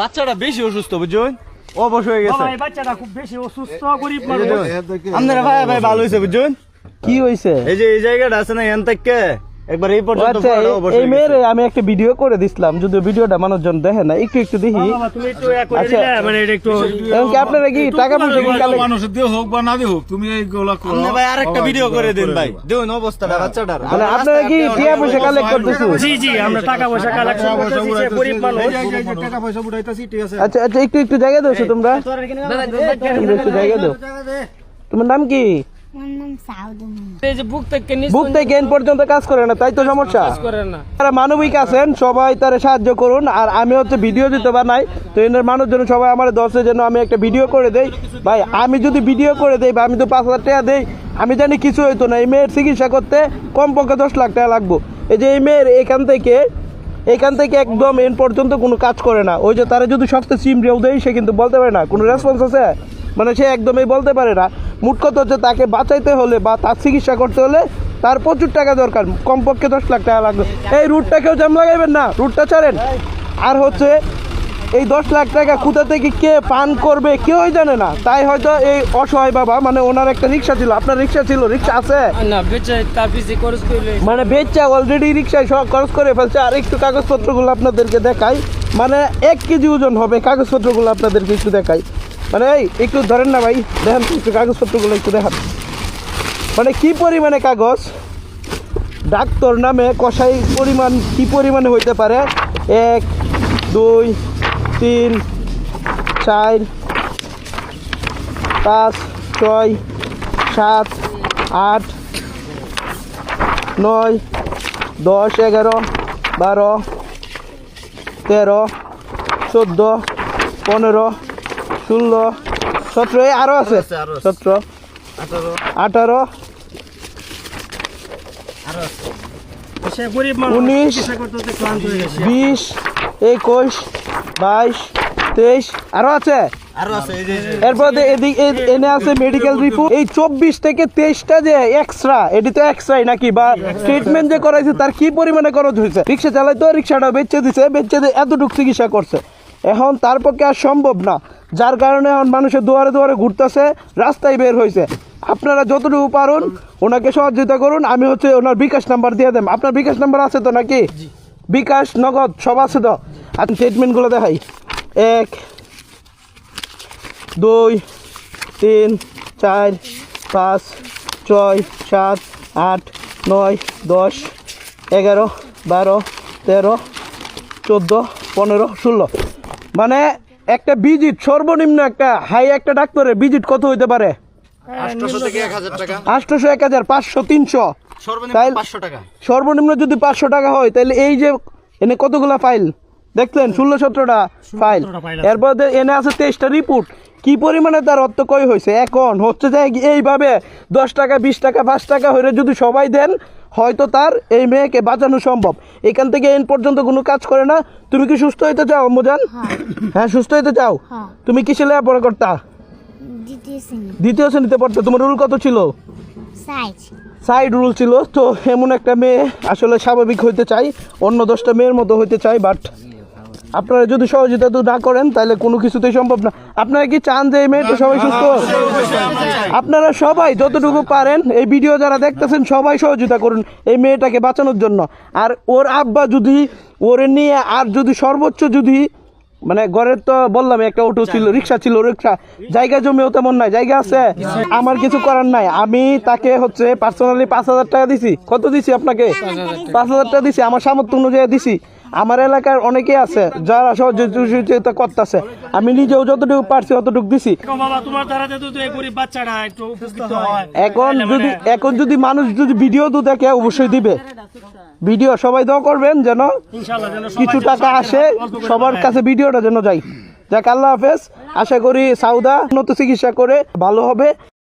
বাচ্চাটা বেশি অসুস্থ বুঝুন, অবশ হয়ে গেছে। বাচ্চাটা খুব বেশি অসুস্থ, গরিব মানুষ। আপনারা ভাই ভাই ভালো হয়েছে বুঝুন। কি হয়েছে? এই যে এই জায়গাটা আছে না এখান থেকে একবার এই পর্যন্ত এই মেয়েরে আমি একটা ভিডিও করে দিছিলাম, যদিও ভিডিওটা মানুষজন দেখে না, একটু একটু দেখি। তুমি একটু করে দিলে মানে এটা একটু এমনকি আপনারা কি টাকা পয়সা কি কালে মানুষের দিয়ে হোক বা না দিয়ে হোক, তুমি এইগুলা করো। আপনি ভাই আরেকটা ভিডিও করে দেন ভাই, দেখুন অবস্থাটা বাচ্চাটার। মানে আপনারা কি টাকা পয়সা কালেক্ট করতেছেন? জি জি, আমরা টাকা পয়সা কালেকশন করতেছি, গরিব মানুষ। টাকা পয়সা উঠাইতাছি, ঠিক আছে। আচ্ছা আচ্ছা, একটু একটু জায়গা দাও তোমরা, একটু জায়গা দাও। তোমার নাম কি? এই যে বুক থেকে বুক থেকে এন পর্যন্ত কাজ করে না, তাই তো সমস্যা। তারা মানবিক আছেন, সবাই তারা সাহায্য করুন। আর আমি হচ্ছে ভিডিও দিতে বানাই, তো এনার মানুষজন সবাই আমার 10-এর জন্য আমি একটা ভিডিও করে দেই। ভাই আমি যদি ভিডিও করে দেই বা আমি তো 5,000 টাকা দেই, আমি জানি কিছু হইতো না। এই মেয়ের চিকিৎসা করতে কমপক্ষে 10 লাখ টাকা লাগবো। এই যে এই মেয়ের এখান থেকে একদম এন পর্যন্ত কোনো কাজ করে না। ওই যে তারা যদি সপ্তাহে সিম রেও দেয়, সে কিন্তু বলতে পারে না, কোনো রেসপন্স আছে, মানে সে একদমই বলতে পারে না। মোট কথা হচ্ছে তাকে বাঁচাইতে হলে বা তার চিকিৎসা করতে হলে তার প্রচুর টাকা দরকার, কমপক্ষে 10 লাখ টাকা লাগবে। এই রুটটা কেউ জাম লাগাইবেন না, রুটটা ছাড়েন। আর হচ্ছে এই 10 লাখ টাকা কোথা থেকে কে পান করবে কেউই জানে না। তাই হয়তো এই অসহায় বাবা, মানে ওনার একটা রিক্সা ছিল, আপনার রিক্সা ছিল, রিক্সা আছে না বেচে তার পিছে খরচ করলে, মানে বেচা অলরেডি রিক্সায় সব খরচ করে ফেলছে। আর একটু কাগজপত্রগুলো আপনাদেরকে দেখাই, মানে 1 কেজি ওজন হবে কাগজপত্রগুলো আপনাদেরকে একটু দেখাই। মানে এই একটু ধরেন না ভাই, দেখেন একটু কাগজপত্রগুলো একটু দেখান, মানে কি পরিমাণে কাগজ। ডাক্তার নামে কষাই পরিমাণ কি পরিমাণে হইতে পারে। 1 2 3 4 5 6 7 8 9 10 11 12 13 14 15 16 17, আরো আছে 17 18 সে গরিব মানুষ, 19 চিকিৎসা করতে ক্লান্ত হয়ে গেছে। 20 21 22 23 আরো আছে। এরপর এনে আছে মেডিকেল রিপোর্ট। এই 24 থেকে 23টা যে এক্সট্রা, এটি তো এক্সট্রাই নাকি, বা ট্রিটমেন্ট যে করাইছে তার কি পরিমাণে খরচ হয়েছে। রিক্সা চালাইতো, রিক্সাটা বেচে দিছে, এতটুকু চিকিৎসা করছে। এখন তার পক্ষে আর সম্ভব না, যার কারণে এখন মানুষের দুয়ারে দুয়ারে ঘুরতেছে, রাস্তায় বের হয়েছে। আপনারা যতটুকু পারুন ওনাকে সহযোগিতা করুন। আমি হচ্ছে ওনার বিকাশ নাম্বার দিয়ে দেব। আপনার বিকাশ নাম্বার আছে তো নাকি? বিকাশ নগদ সব আছে তো? আপনি স্টেটমেন্টগুলো দেখাই। 1 2 3 4 5 6 7 8 9 10 11 12 13 14 15 16। মানে একটা ভিজিট, সর্বনিম্ন একটা হাই একটা ডাক্তারের ভিজিট কত হইতে পারে? 800 থেকে 1000 টাকা, 800 1000 500 300, সর্বনিম্ন 500 টাকা। সর্বনিম্ন যদি 500 টাকা হয়, তাহলে এই যে এনে কতগুলা ফাইল দেখলেন, 16-17টা ফাইল। এরপর এনে আছে 23টা রিপোর্ট। কি পরিমাণে তার অর্থ কই হয়েছে। এখন হচ্ছে যে এইভাবে 10 টাকা 20 টাকা 5 টাকা হয়ে যদি সবাই দেন, হয়তো তার এই মেয়েকে বাঁচানো সম্ভব। এখান থেকে এন পর্যন্ত কোনো কাজ করে না। তুমি কি সুস্থ হইতে চাও আম্মুজান? হ্যাঁ সুস্থ হইতে চাও। তুমি কিসে লেখাপড়া করতা? দ্বিতীয় শ্রেণীতে পড়তে। তোমার রুল কত ছিল? সাইড রুল ছিল। তো এমন একটা মেয়ে আসলে স্বাভাবিক হইতে চাই, অন্য 10টা মেয়ের মতো হইতে চাই, বাট আপনারা যদি সহযোগিতা তো না করেন তাহলে কোনো কিছুতেই সম্ভব না। আপনারা কি চান যে এই মেয়েটা সবাই সুস্থ? আপনারা সবাই যতটুকু পারেন, এই ভিডিও যারা দেখতেছেন সবাই সহযোগিতা করুন এই মেয়েটাকে বাঁচানোর জন্য। আর ওর আব্বা যদি ওরে নিয়ে আর যদি সর্বোচ্চ যদি, মানে ঘরের তো বললাম একটা অটো ছিল, রিক্সা ছিল, রিক্সা জায়গা জমিও তেমন নাই, জায়গা আছে, আমার কিছু করার নাই। আমি তাকে হচ্ছে পার্সোনালি 5,000 টাকা দিছি। কত দিছি আপনাকে? 5,000 টাকা দিছি, আমার সামর্থ্য অনুযায়ী দিছি। আমার এলাকার অনেকে আছে যারা সহযোগিতা করতেছে, আমি নিজেও যতটুকু পারছি অতটুকু দিছি। এখন যদি মানুষ যদি ভিডিও তো দেখে অবশ্যই দিবে ভিডিও, সবাই দোয়া করবেন যেন কিছু টাকা আসে সবার কাছে, ভিডিওটা যেন যাই। যাক, আল্লাহ হাফেজ। আশা করি সাউদা উন্নত চিকিৎসা করে ভালো হবে।